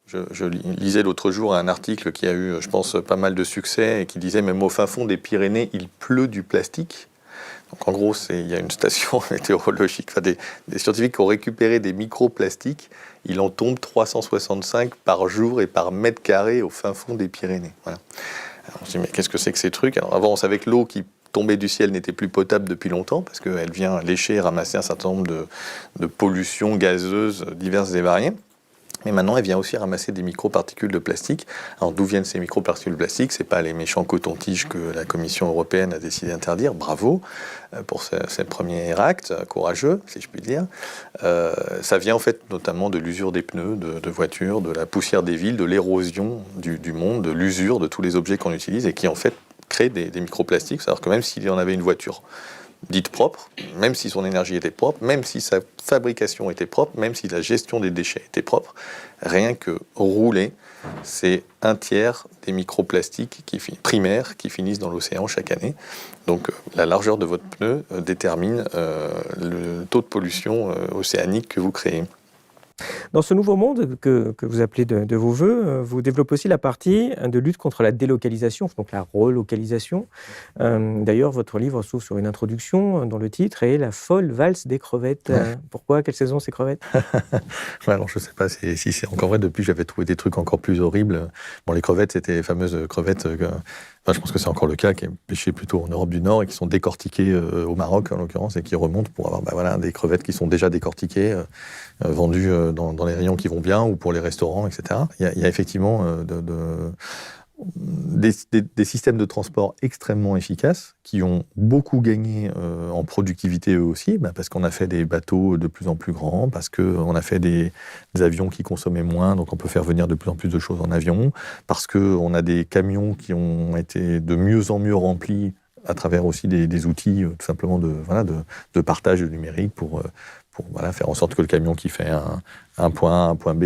Je lisais l'autre jour un article qui a eu, je pense, pas mal de succès et qui disait même au fin fond des Pyrénées, il pleut du plastique. Donc en gros, il y a une station météorologique, des scientifiques qui ont récupéré des microplastiques. Il en tombe 365 par jour et par mètre carré au fin fond des Pyrénées. Voilà. Alors on se dit, mais qu'est-ce que c'est que ces trucs? Alors avant, on savait que l'eau qui tombée du ciel n'était plus potable depuis longtemps parce qu'elle vient lécher et ramasser un certain nombre de pollutions gazeuses diverses et variées. Mais maintenant, elle vient aussi ramasser des microparticules de plastique. Alors, d'où viennent ces microparticules de plastique? C'est pas les méchants cotons-tiges que la Commission européenne a décidé d'interdire. Bravo pour ce premier acte courageux, si je puis dire. Ça vient en fait notamment de l'usure des pneus de voitures, de la poussière des villes, de l'érosion du monde, de l'usure de tous les objets qu'on utilise et qui en fait créent des microplastiques. C'est-à-dire que même s'il y en avait une voiture dite propre, même si son énergie était propre, même si sa fabrication était propre, même si la gestion des déchets était propre, rien que rouler, c'est 1/3 des microplastiques primaires qui finissent dans l'océan chaque année. Donc la largeur de votre pneu détermine le taux de pollution océanique que vous créez. Dans ce nouveau monde que vous appelez de vos voeux, vous développez aussi la partie de lutte contre la délocalisation, donc la relocalisation. D'ailleurs, votre livre s'ouvre sur une introduction dont le titre est « La folle valse des crevettes ». Pourquoi? Quelle saison ces crevettes? Alors, je ne sais pas si c'est encore vrai. Depuis, j'avais trouvé des trucs encore plus horribles. Bon, les crevettes, c'était les fameuses crevettes... je pense que c'est encore le cas, qui est pêché plutôt en Europe du Nord et qui sont décortiquées au Maroc, en l'occurrence, et qui remontent pour avoir des crevettes qui sont déjà décortiquées, vendues dans les rayons qui vont bien ou pour les restaurants, etc. Il y a effectivement des systèmes de transport extrêmement efficaces qui ont beaucoup gagné en productivité eux aussi, parce qu'on a fait des bateaux de plus en plus grands, parce qu'on a fait des avions qui consommaient moins, donc on peut faire venir de plus en plus de choses en avion, parce qu'on a des camions qui ont été de mieux en mieux remplis à travers aussi des outils tout simplement de partage numérique pour faire en sorte que le camion qui fait un point A, un point B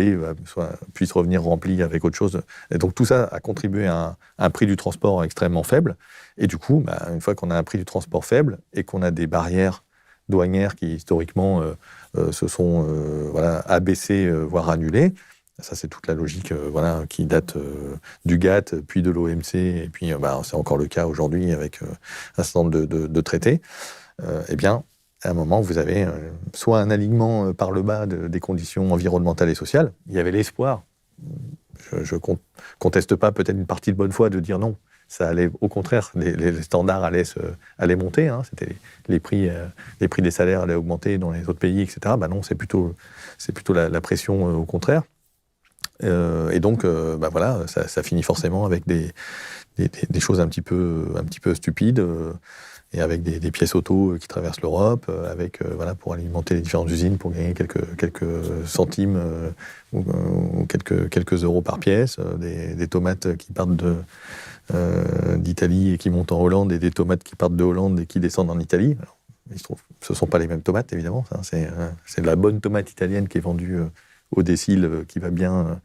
puisse revenir rempli avec autre chose. Et donc tout ça a contribué à un prix du transport extrêmement faible. Et du coup, une fois qu'on a un prix du transport faible et qu'on a des barrières douanières qui historiquement se sont abaissées, voire annulées, ça c'est toute la logique qui date du GATT, puis de l'OMC, et puis c'est encore le cas aujourd'hui avec un certain nombre de traités. À un moment, vous avez soit un alignement par le bas des conditions environnementales et sociales. Il y avait l'espoir, je conteste pas peut-être une partie de bonne foi de dire non, ça allait au contraire, les standards allaient monter, hein, c'était les prix des salaires allaient augmenter dans les autres pays, etc. Non, c'est plutôt la pression au contraire. Et donc, ça finit forcément avec des choses un petit peu stupides. Et avec des pièces auto qui traversent l'Europe, pour alimenter les différentes usines, pour gagner quelques centimes ou quelques euros par pièce, des tomates qui partent d'Italie et qui montent en Hollande, et des tomates qui partent de Hollande et qui descendent en Italie. Alors, il se trouve, ce ne sont pas les mêmes tomates, évidemment. C'est de la bonne tomate italienne qui est vendue au décile qui va bien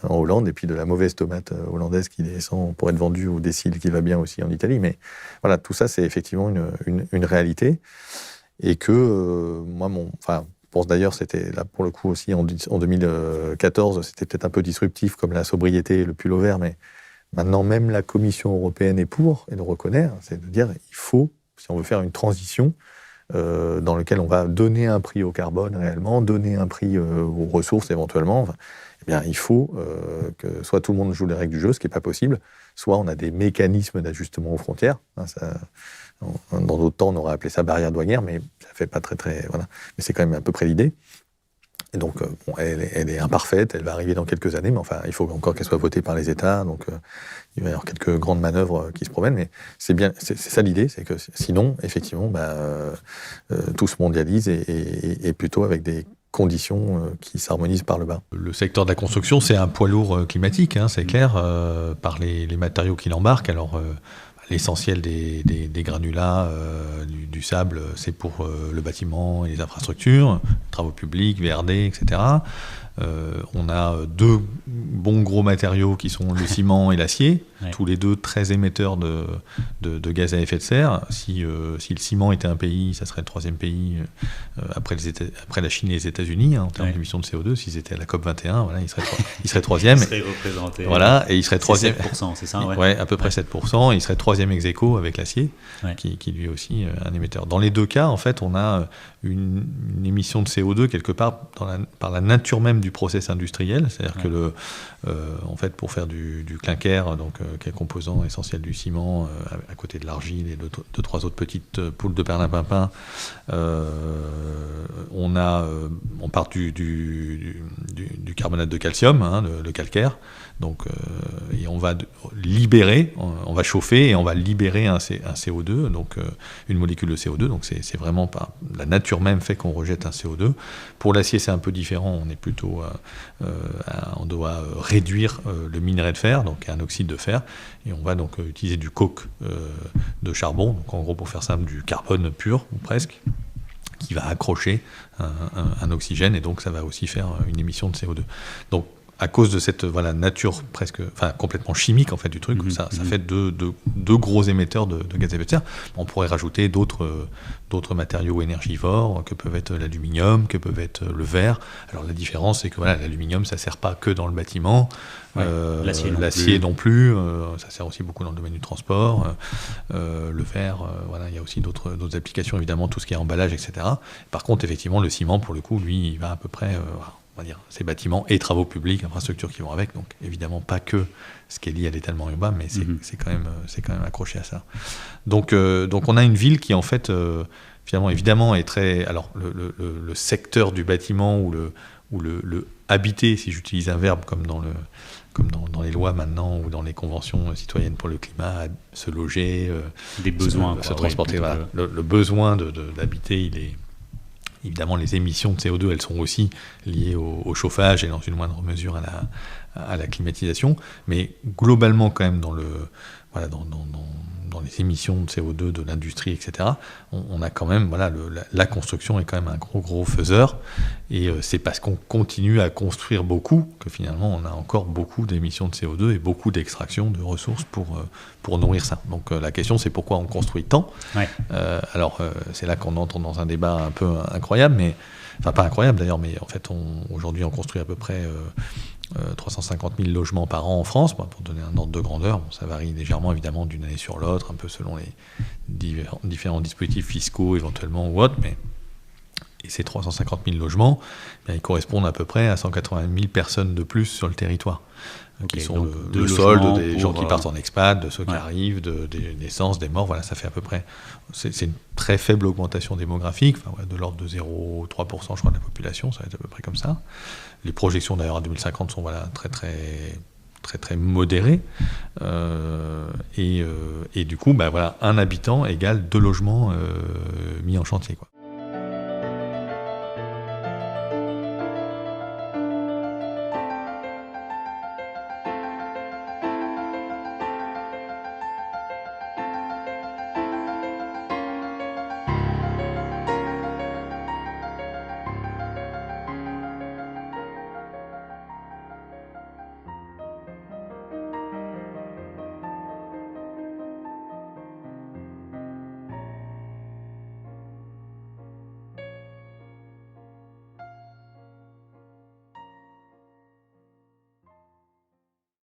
en Hollande, et puis de la mauvaise tomate hollandaise qui descend pour être vendue au décile qui va bien aussi en Italie. Mais voilà, tout ça, c'est effectivement une réalité. Et que je pense d'ailleurs, c'était là pour le coup aussi en 2014, c'était peut-être un peu disruptif comme la sobriété et le pull au vert, mais maintenant même la Commission européenne est pour, et le reconnaît, c'est de dire il faut, si on veut faire une transition, dans lequel on va donner un prix au carbone réellement, donner un prix aux ressources éventuellement, il faut que soit tout le monde joue les règles du jeu, ce qui n'est pas possible, soit on a des mécanismes d'ajustement aux frontières. Dans d'autres temps, on aurait appelé ça barrière douanière, mais ça fait pas très... Mais c'est quand même à peu près l'idée. Et donc, elle est imparfaite, elle va arriver dans quelques années, mais il faut encore qu'elle soit votée par les États, donc il va y avoir quelques grandes manœuvres qui se promènent, mais c'est ça l'idée, c'est que sinon, effectivement, tout se mondialise et plutôt avec des conditions qui s'harmonisent par le bas. Le secteur de la construction, c'est un poids lourd climatique, hein, c'est clair, par les matériaux qu'il embarque. Alors, l'essentiel des granulats, du sable, c'est pour le bâtiment et les infrastructures, travaux publics, VRD, etc. On a deux bons gros matériaux qui sont le ciment et l'acier, tous les deux très émetteurs de gaz à effet de serre. Si le ciment était un pays, ça serait le troisième pays après la Chine et les États-Unis en termes d'émissions de CO2. S'ils étaient à la COP 21, voilà, il serait troisième. Il serait représenté. Voilà, et il serait troisième. 7%, c'est ça, ouais, à peu près 7%. Et il serait troisième ex aequo avec l'acier, qui lui est aussi un émetteur. Dans les deux cas, en fait, on a une émission de CO2 quelque part par la nature même du process industriel, c'est-à-dire que en fait, pour faire du clinker, donc qui est composant essentiel du ciment, à côté de l'argile et deux, trois autres petites poules de perlimpinpin, on part du carbonate de calcium, le calcaire. Donc, et on va libérer, on va chauffer et on va libérer un CO2, donc une molécule de CO2. Donc c'est vraiment pas la nature même fait qu'on rejette un CO2. Pour l'acier, c'est un peu différent. On est plutôt, on doit réduire le minerai de fer, donc un oxyde de fer, et on va donc utiliser du coke de charbon. Donc en gros, pour faire simple, du carbone pur ou presque, qui va accrocher un oxygène, et donc ça va aussi faire une émission de CO2. Donc à cause de cette nature complètement chimique en fait du truc, ça fait deux gros émetteurs de gaz à effet de serre. On pourrait rajouter d'autres matériaux énergivores que peuvent être l'aluminium, que peuvent être le verre. Alors la différence, c'est que l'aluminium, ça sert pas que dans le bâtiment. L'acier non plus. Ça sert aussi beaucoup dans le domaine du transport. Le verre, il y a aussi d'autres applications, évidemment, tout ce qui est emballage, etc. Par contre, effectivement, le ciment, pour le coup, lui, il va à peu près... on va dire, ces bâtiments et travaux publics, infrastructures qui vont avec, donc évidemment pas que ce qui est lié à l'étalement urbain, mais c'est quand même accroché à ça. Donc on a une ville qui en fait finalement évidemment est très, alors le secteur du bâtiment ou le habiter, si j'utilise un verbe comme dans les lois maintenant ou dans les conventions citoyennes pour le climat, se loger, des besoins, se transporter, le besoin d'habiter, il est... Évidemment, les émissions de CO2, elles sont aussi liées au chauffage et dans une moindre mesure à la climatisation. Mais globalement, quand même, dans les émissions de CO2 de l'industrie, etc., on a quand même, la construction est quand même un gros faiseur. Et c'est parce qu'on continue à construire beaucoup que finalement, on a encore beaucoup d'émissions de CO2 et beaucoup d'extraction de ressources pour nourrir ça. Donc la question, c'est pourquoi on construit tant. C'est là qu'on entre dans un débat un peu incroyable, enfin pas incroyable d'ailleurs, mais en fait, aujourd'hui, on construit à peu près 350 000 logements par an en France, pour donner un ordre de grandeur. Bon, ça varie légèrement, évidemment, d'une année sur l'autre, un peu selon les différents dispositifs fiscaux, éventuellement, ou autres, et ces 350 000 logements, ils correspondent à peu près à 180 000 personnes de plus sur le territoire, qui sont le solde des gens qui partent en expat, de ceux qui arrivent, des naissances, des morts. Voilà, ça fait à peu près... C'est une très faible augmentation démographique, de l'ordre de 0,3%, je crois, de la population, ça va être à peu près comme ça. Les projections, d'ailleurs, à 2050 sont très modérées. Et du coup, un habitant égale 2 logements mis en chantier, quoi.